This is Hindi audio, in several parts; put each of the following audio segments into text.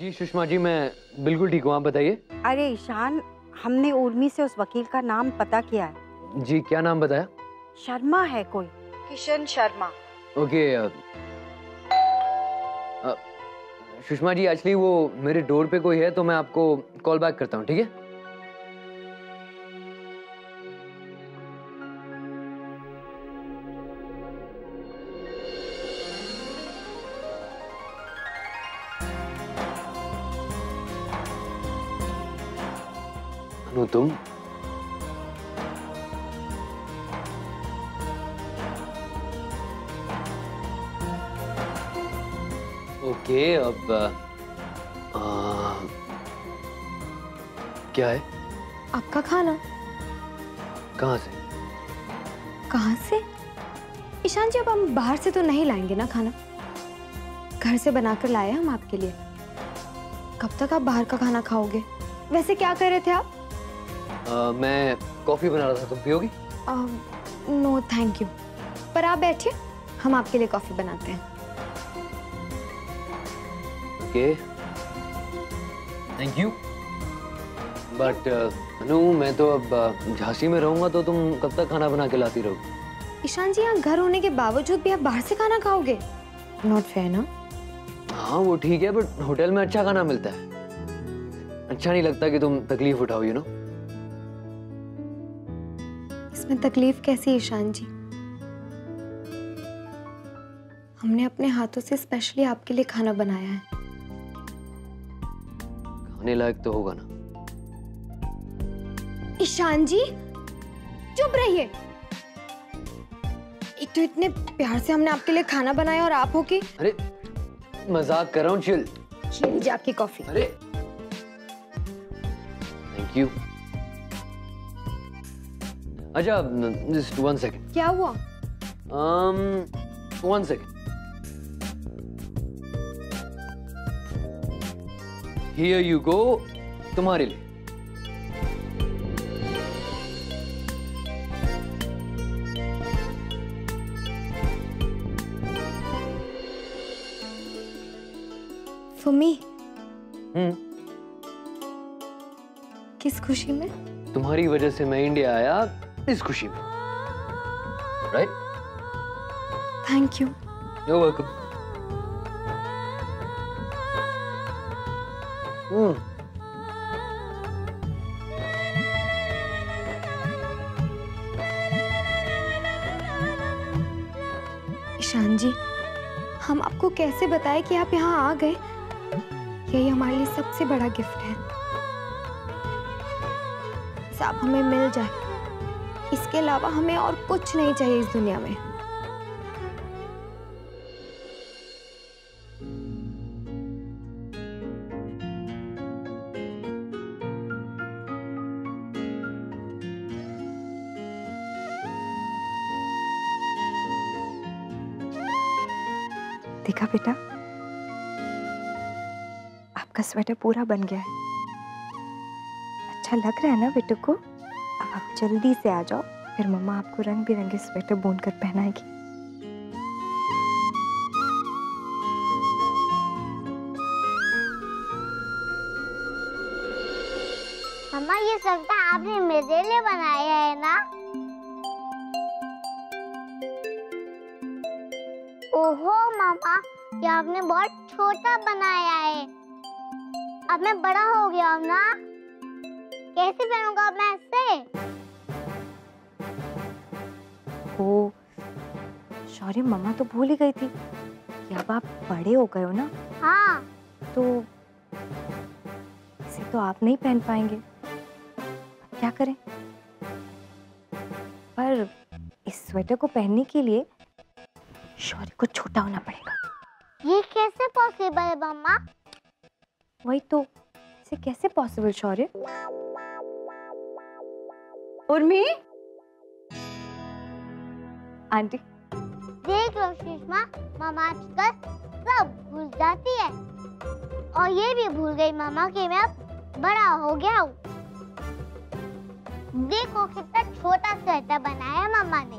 जी सुषमा जी, मैं बिल्कुल ठीक हूँ, आप बताइए। अरे ईशान, हमने उर्मी से उस वकील का नाम पता किया है। जी, क्या नाम बताया? शर्मा है कोई, किशन शर्मा। ओके। सुषमा जी, एक्चुअली वो मेरे डोर पे कोई है, तो मैं आपको कॉल बैक करता हूँ, ठीक है? अनु, तुम? ओके, अब क्या है? आपका खाना। कहाँ से? कहाँ से? ईशान जी, अब हम बाहर से तो नहीं लाएंगे ना खाना, घर से बनाकर लाए हम आपके लिए। कब तक आप बाहर का खाना खाओगे? वैसे क्या कर रहे थे आप? मैं कॉफी बना रहा था, तुम पियोगी? नो थैंक यू, पर आप बैठिए, हम आपके लिए कॉफी बनाते हैं। Okay, thank you. बट अनु, मैं तो अब झांसी में रहूंगा, तो तुम कब तक खाना बना के लाती रहोगी? ईशान जी, यहाँ घर होने के बावजूद भी आप बाहर से खाना खाओगे? नॉट फेयर ना। हाँ वो ठीक है, बट होटल में अच्छा खाना मिलता है। अच्छा नहीं लगता कि तुम तकलीफ उठाओ, यू नो। इसमें तकलीफ कैसी ईशान जी? हमने अपने हाथों से स्पेशली आपके लिए खाना बनाया है। खाने लायक तो होगा ना? ईशान जी, चुप रहिए। एक तो इतने प्यार से हमने आपके लिए खाना बनाया और आप हो के। अरे मजाक कर रहा हूँ, चिल। ये लीजिए आपकी कॉफी। अरे थैंक यू। अच्छा, जस्ट 1 सेकेंड। क्या हुआ? 1 सेकेंड। हियर यू गो, तुम्हारे लिए। For me? किस खुशी में? तुम्हारी वजह से मैं इंडिया आया, इस खुशी में। Right? Thank you. You're welcome. Ishan ji, हम आपको कैसे बताएं कि आप यहाँ आ गए? यही हमारे लिए सबसे बड़ा गिफ्ट है। बस आप हमें मिल जाए, इसके अलावा हमें और कुछ नहीं चाहिए इस दुनिया में। देखा बेटा, आपका स्वेटर पूरा बन गया है। अच्छा लग रहा है ना बेटे को? अब आप जल्दी से आ जाओ, फिर मम्मा आपको रंग बिरंगे स्वेटर बुनकर पहनाएगी। मम्मा, ये स्वेटर आपने मेरे लिए बनाया है ना? ओहो मामा, ये आपने बहुत छोटा बनाया है। अब मैं बड़ा हो गया हूँ ना, कैसे पहनूंगा अब मैं इससे? ओ सॉरी, मम्मा तो भूल ही गई थी कि अब आप बड़े हो गए हो ना। हाँ। तो इसे तो आप नहीं पहन पाएंगे, अब क्या करें? पर इस स्वेटर को पहनने के लिए शौर्य को छोटा होना पड़ेगा। ये कैसे पॉसिबल है मम्मा? वही तो, इसे कैसे पॉसिबल शौर्य? उर्मी, आंटी। देख लो सुषमा, मम्मा आजकल सब भूल जाती है, और ये भी भूल गई मामा कि मैं अब बड़ा हो गया हूँ। देखो कितना छोटा स्वेटर बनाया मम्मा ने,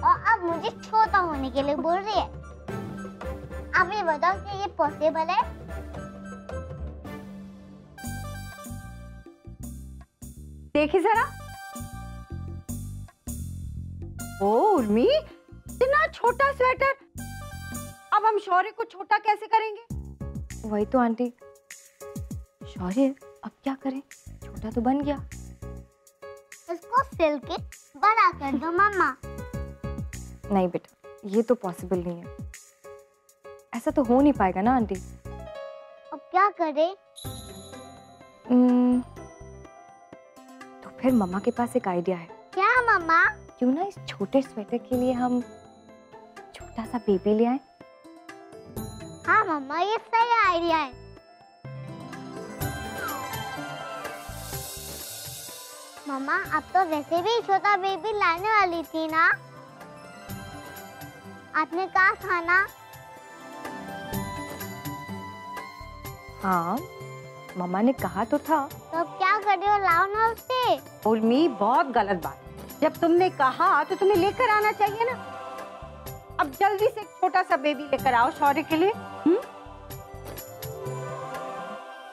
और अब मुझे छोटा होने के लिए बोल रही है। आप ये बताओ कि ये पॉसिबल है? देखी जरा। ओ उर्मी, इतना छोटा स्वेटर, अब हम शौर्य को छोटा कैसे करेंगे? वही तो आंटी, शौर्य अब क्या करें, छोटा तो बन गया। इसको सिल के बड़ा कर दो मम्मा। नहीं बेटा, ये तो पॉसिबल नहीं है, ऐसा तो हो नहीं पाएगा ना आंटी। अब क्या करें? तो फिर मम्मा के पास एक आइडिया है। क्या मम्मा? क्यों ना इस छोटे स्वेटर के लिए हम छोटा सा बेबी ले आए? हाँ मम्मा, ये सही आइडिया है। मम्मा, अब तो वैसे भी छोटा बेबी लाने वाली थी ना, आपने कहा था ना। हाँ, मम्मा ने कहा तो था। तो अब क्या कर रहे हो, लाओ ना उसे। उर्मी, बहुत गलत बात। जब तुमने कहा तो तुम्हें लेकर आना चाहिए ना। अब जल्दी से एक छोटा सा बेबी लेकर आओ शौर्य के लिए।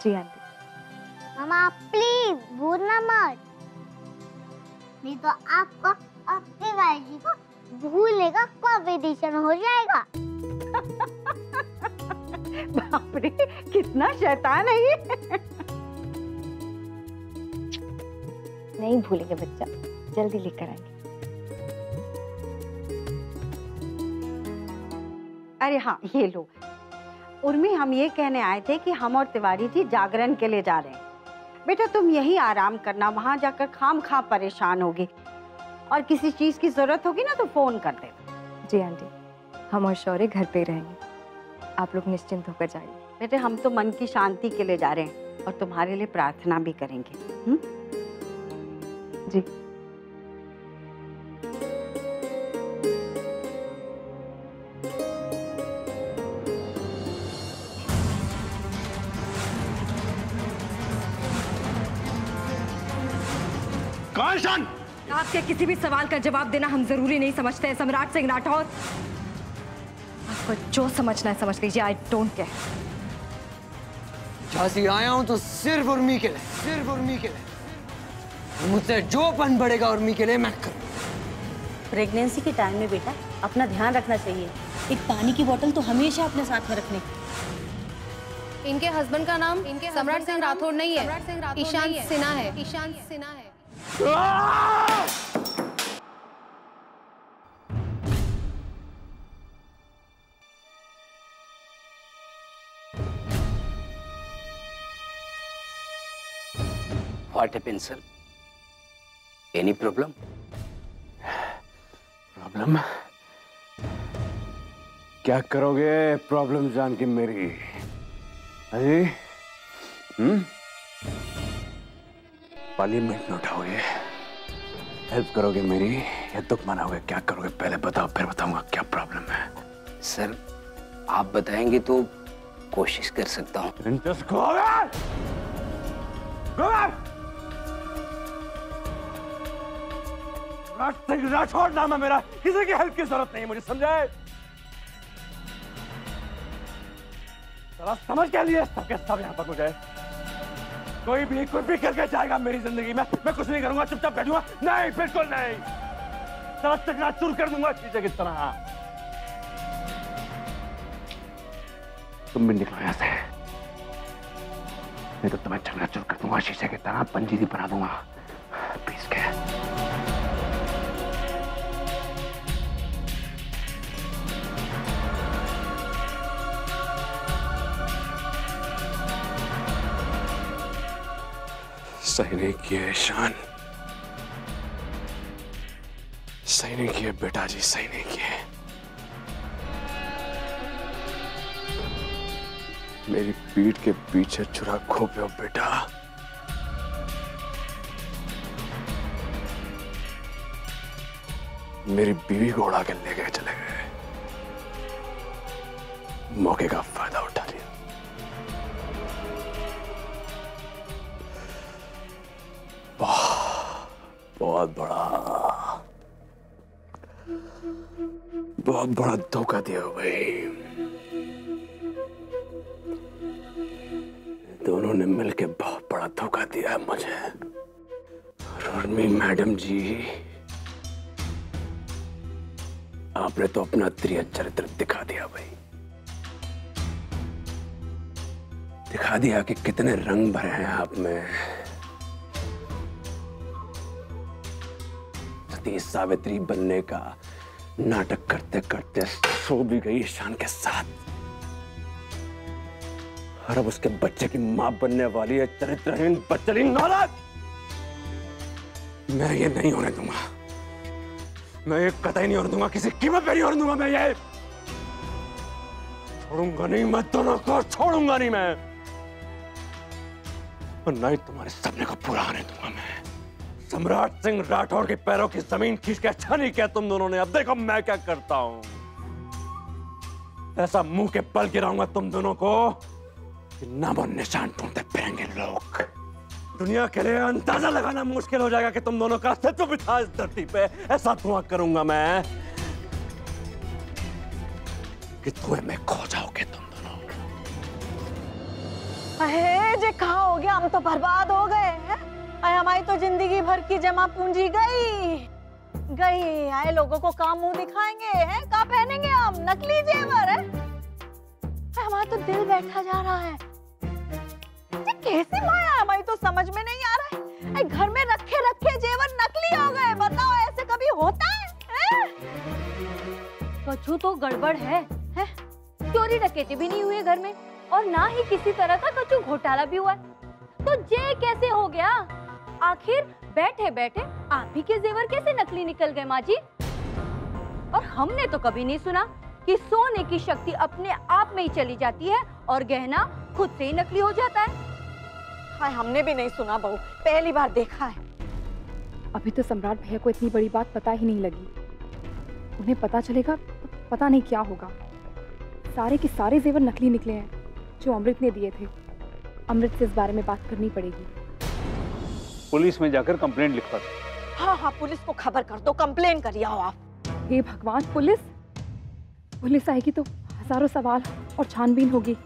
जी आंटी। मम्मा प्लीज भूलना मत, नहीं तो आपको अपनी वाइजी को भूलने का कॉम्पिटिशन हो जाएगा। बाप रे, कितना शैतान है ये। नहीं भूलेंगे बच्चा, जल्दी लेकर आएंगे। अरे हाँ, ये लो। उर्मी, हम ये कहने आए थे कि हम और तिवारी जी जागरण के लिए जा रहे हैं। बेटा तुम यही आराम करना, वहां जाकर खाम परेशान होगी, और किसी चीज की जरूरत होगी ना तो फोन कर देना। जी आंटी, हम और शौर्य घर पे ही रहेंगे, आप लोग निश्चिंत होकर जाइए। बेटे हम तो मन की शांति के लिए जा रहे हैं और तुम्हारे लिए प्रार्थना भी करेंगे। जी। कहाँ है ईशान? आपके किसी भी सवाल का जवाब देना हम जरूरी नहीं समझते हैं सम्राट सिंह राठौर। आपको जो समझना है समझ लीजिए, आई डोंट केयर। झांसी आया हूं तो सिर्फ उर्मी के लिए, सिर्फ उर्मी के लिए। मुझसे जो बन पड़ेगा उर्मी के लिए मैं करूं। प्रेगनेंसी के टाइम में बेटा अपना ध्यान रखना चाहिए। एक पानी की बोतल तो हमेशा अपने साथ में रखने। इनके हस्बैंड का नाम सम्राट सिंह राठौर नहीं है, ईशान सिन्हा है। ईशान सिन्हा है। What happened, sir? Any problem? Problem? क्या करोगे प्रॉब्लम जान के मेरी? अरे पार्लियामेंट में उठाओगे, हेल्प करोगे मेरी या दुख मनाओगे? क्या करोगे पहले बताओ, फिर बताऊंगा क्या प्रॉब्लम है। सर आप बताएंगे तो कोशिश कर सकता हूँ। राठौर नाम है मेरा, किसी की हेल्प की जरूरत नहीं है मुझे, समझाए? समझ के लिए सबके सब यहाँ पर मुझे कोई भी कुछ भी करके जाएगा मेरी जिंदगी में, मैं कुछ नहीं करूंगा, चुपचाप बैठूंगा। नहीं, बिल्कुल नहीं, चूर कर दूंगा शीशे की तरह। तुम भी निकलो यहाँ से, नहीं तो तुम्हें चकनाचूर कर दूंगा शीशे की तरह, पंजीरी बना दूंगा पीस के। सही नहीं किए ईशान, सही नहीं किए बेटा जी, सही नहीं किए। मेरी पीठ के पीछे छुरा खोपे हो बेटा। मेरी बीवी को उड़ा के ले गए, चले गए, मौके का फायदा उठा लिया। बहुत बड़ा धोखा दिया भाई। दोनों ने मिलके बहुत बड़ा धोखा दिया है मुझे। उर्मी मैडम जी, आपने तो अपना त्रिय चरित्र दिखा दिया भाई। दिखा दिया कि कितने रंग भरे हैं आप में। सती सावित्री बनने का नाटक करते करते सो भी गई ईशान के साथ, और अब उसके बच्चे की मां बनने वाली है चरित्रहीन बच्चेलीन औरत। मैं ये नहीं होने दूंगा, मैं ये कतई नहीं होने दूंगा, किसी कीमत पे नहीं होने दूंगा। मैं ये छोड़ूंगा नहीं, मैं दोनों को छोड़ूंगा नहीं मैं, और ना ही तुम्हारे सपने को पूरा होने दूंगा मैं। सम्राट सिंह राठौड़ के पैरों की जमीन खींच के अच्छा नहीं किया तुम दोनों ने। अब देखो मैं क्या करता हूं, ऐसा मुंह के बल गिराऊंगा तुम दोनों को कि नामो निशान ढूंढते फिरेंगे लोग। दुनिया के लिए अंदाजा लगाना मुश्किल हो जाएगा कि तुम दोनों का अस्तित्व भी था इस धरती पे। ऐसा धुआं करूंगा मैं कि धुएं में खो जाओगे तुम दोनों। अहे जे कहा हो गया, हम तो बर्बाद हो गए हैं। हमारी तो जिंदगी भर की जमा पूंजी गई। आए लोगों को काम मुंह दिखाएंगे हैं, का पहनेंगे हम, नकली जेवर है। हमारा तो दिल बैठा जा रहा है। कैसी माया हमारी तो समझ में नहीं आ रहा है। घर में रखे रखे जेवर नकली हो गए। बताओ ऐसे कभी होता है? कछु तो गड़बड़ है? चोरी डकैती भी नहीं हुई घर में, और ना ही किसी तरह का कछु घोटाला भी हुआ है। तो ये कैसे हो गया? आखिर बैठे बैठे आप ही के जेवर कैसे नकली निकल गए माँ जी? और हमने तो कभी नहीं सुना कि सोने की शक्ति अपने आप में ही चली जाती है और गहना खुद से ही नकली हो जाता है। हाँ, हमने भी नहीं सुना बहू, पहली बार देखा है। अभी तो सम्राट भैया को इतनी बड़ी बात पता ही नहीं लगी। उन्हें पता चलेगा तो पता नहीं क्या होगा। सारे के सारे जेवर नकली निकले हैं जो अमृत ने दिए थे। अमृत से इस बारे में बात करनी पड़ेगी। पुलिस में जाकर कंप्लेंट लिखवा दो। हाँ, पुलिस को खबर कर दो, कंप्लेन करिए आप। हे भगवान, पुलिस आएगी तो हजारों सवाल और छानबीन होगी।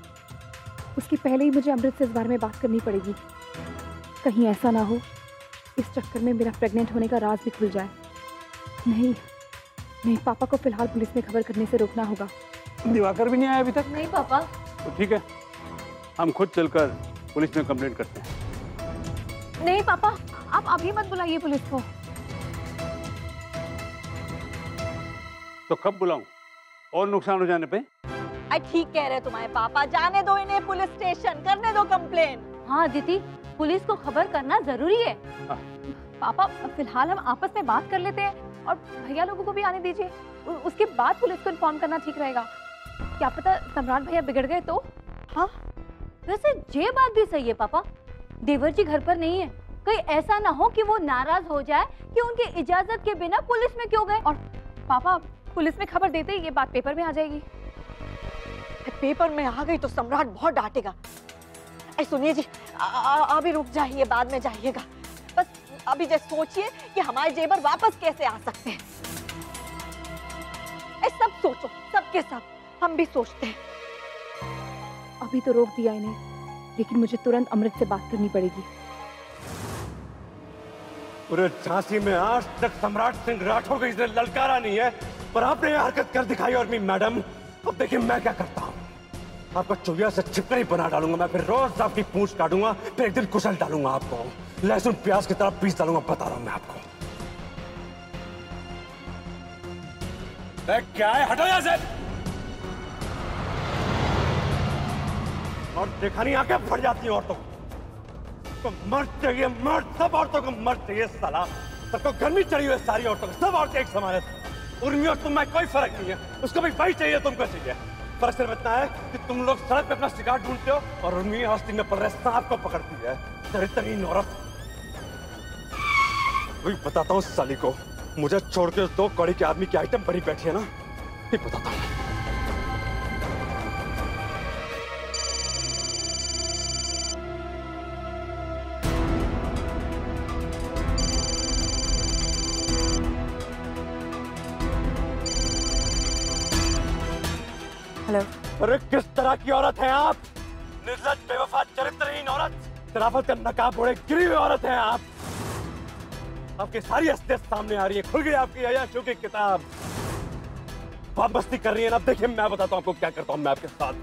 उसके पहले ही मुझे अमृत से इस बारे में बात करनी पड़ेगी। कहीं ऐसा ना हो इस चक्कर में मेरा प्रेग्नेंट होने का राज भी खुल जाए। नहीं, पापा को फिलहाल पुलिस में खबर करने से रोकना होगा। दिवाकर भी नहीं आया अभी तक? नहीं पापा। तो ठीक है, हम खुद चलकर पुलिस में कंप्लेंट करते हैं। नहीं पापा, आप अभी मत बुलाइए पुलिस को। तो कब बुलाऊं? और नुकसान हो जाने पे? ठीक कह रहे तुम्हारे पापा, जाने दो इन्हें पुलिस स्टेशन, करने दो कंप्लेन। हाँ दीदी, पुलिस को खबर करना जरूरी है। पापा फिलहाल हम आपस में बात कर लेते हैं और भैया लोगों को भी आने दीजिए। उसके बाद पुलिस को इन्फॉर्म करना ठीक रहेगा। क्या पता सम्राट भैया बिगड़ गए तो। हाँ, वैसे ये बात भी सही है पापा। देवर जी घर पर नहीं है, कहीं ऐसा ना हो कि वो नाराज हो जाए कि उनकी इजाजत के बिना पुलिस में क्यों गए। और पापा पुलिस में खबर देते ही ये बात पेपर में आ जाएगी। पेपर में आ गई तो सम्राट बहुत डांटेगा। सुनिए जी, अभी रुक जाइए, बाद में जाइएगा। बस अभी जैसे सोचिए कि हमारे जेवर वापस कैसे आ सकते हैं। सब सोचो, सबके सब हम भी सोचते हैं। अभी तो रोक दिया इन्हें, लेकिन मुझे तुरंत अमृत से बात करनी पड़ेगी। पूरे झांसी में आज तक सम्राट सिंह राठौड़ को इसने ललकारा नहीं है, पर आपने ये हरकत कर दिखाई। और मैडम, अब देखिए मैं क्या करता हूँ। आपको चुहिया से चिपकली बना डालूंगा मैं, फिर रोज आपकी पूंछ काटूंगा, फिर एक दिन कुचल डालूंगा आपको, लहसुन प्याज की तरह पीस डालूंगा। बता रहा हूं मैं आपको। क्या है, हटो यहां से। और देखा नहीं आंखें फट जाती हैं औरतों को। मर्द चाहिए, मर्द, सब औरतों को मर्द चाहिए साला। सबको गर्मी चढ़ी हुई है सारी औरतों को, सब औरतें एक समान है। उर्मी और तुम में कोई फर्क नहीं है, उसको भी वही चाहिए तुमको चाहिए। फर्क सिर्फ इतना है कि तुम लोग सड़क पे अपना शिकार ढूंढते हो और उर्मी आस्तीन में पड़ रहे सांप को पकड़ती है। चरित्रहीन औरत। वही बताता हूँ साली को, मुझे छोड़ के दो कौड़ी के आदमी की आइटम बड़ी बैठी है ना, ये बताता हूँ। हेलो। अरे किस तरह की औरत हैं आप? निर्लज्ज, बेवफा, चरित्रहीन औरत, शराफत का नकाब ओढ़े गिरी हुई औरत हैं आप। आपकी सारी असलियत सामने आ रही है, खुल गई आपकी अय्याशियों की किताब। बहुत मस्ती कर रही है ना। अब देखिए मैं बताता हूँ आपको क्या करता हूँ मैं आपके साथ।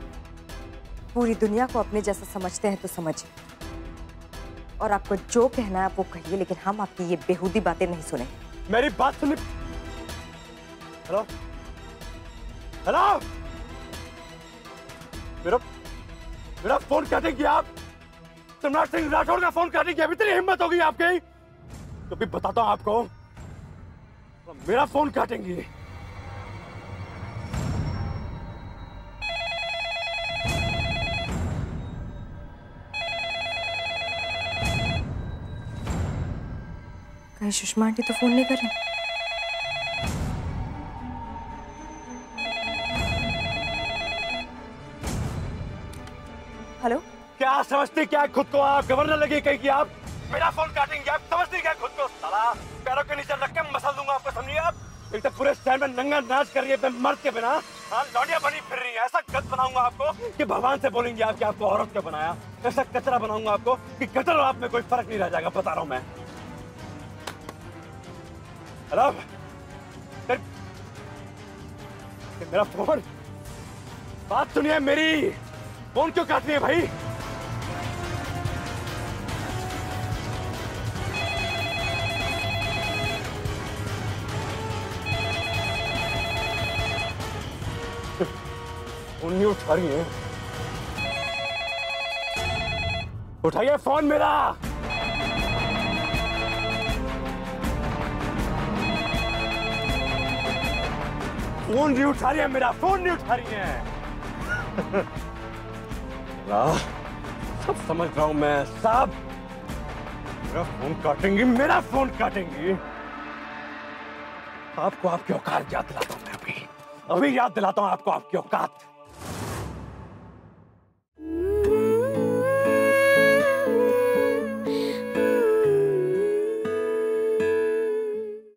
पूरी दुनिया को अपने जैसा समझते हैं तो समझिए, और आपको जो कहना है वो कहिए, लेकिन हम आपकी ये बेहुदी बातें नहीं सुने। मेरी बात सुनिए। हेलो हेलो, मेरा फोन काटेंगे आप? सम्राट सिंह राठौर का फोन काटेंगे? अभी इतनी हिम्मत होगी आपकी? तो भी बताता हूं आपको, तो मेरा फोन काटेंगी। कहीं सुषमा आंटी तो फोन नहीं कर रही? हेलो, क्या समझती क्या खुद को आप? गवर्नर लगी कहीं की आप? मेरा फोन काटेंगे आप? समझती क्या खुद को? साला पैरों के नीचे रख के मसल दूंगा आपको, समझिए आप? एक तो पूरे शहर में नंगा नाच कर रही है मर्द के बिना, हाँ लौंडिया बनी फिर रही है। ऐसा गद बनाऊंगा आपको कि भगवान से बोलेंगे आप कि आपको औरत क्या बनाया। ऐसा कचरा बनाऊंगा आपको कि कचरा और आप में कोई फर्क नहीं रह जाएगा, बता रहा हूं मैं। हेलो, मेरा फोन, बात सुनिए मेरी। फोन क्यों काट रही है भाई? फोन नहीं उठा रही है। उठाइए फोन मेरा। फोन नहीं उठा रही है मेरा, फोन नहीं उठा रही है। सब समझ रहा हूं मैं, सब। मेरा फोन काटेंगी, मेरा फोन काटेंगी। आपको आपकी औकात याद दिलाता हूं मैं, अभी याद दिलाता हूं आपको आपकी औकात।